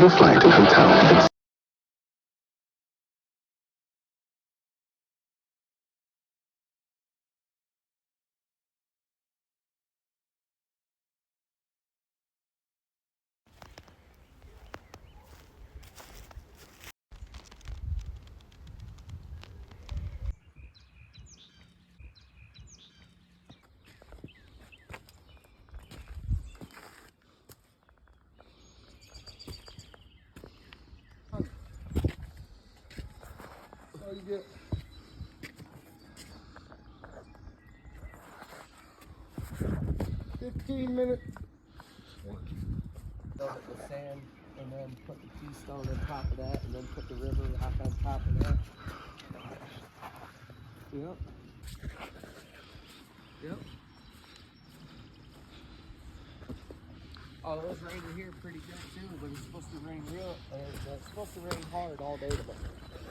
your flight and hotel. You get 15 minutes. Fill it with sand and then put the keystone on top of that and then put the river rock on top of that. Yep. Yep. Oh, it was raining here pretty good too, but it's supposed to rain it's supposed to rain hard all day tomorrow.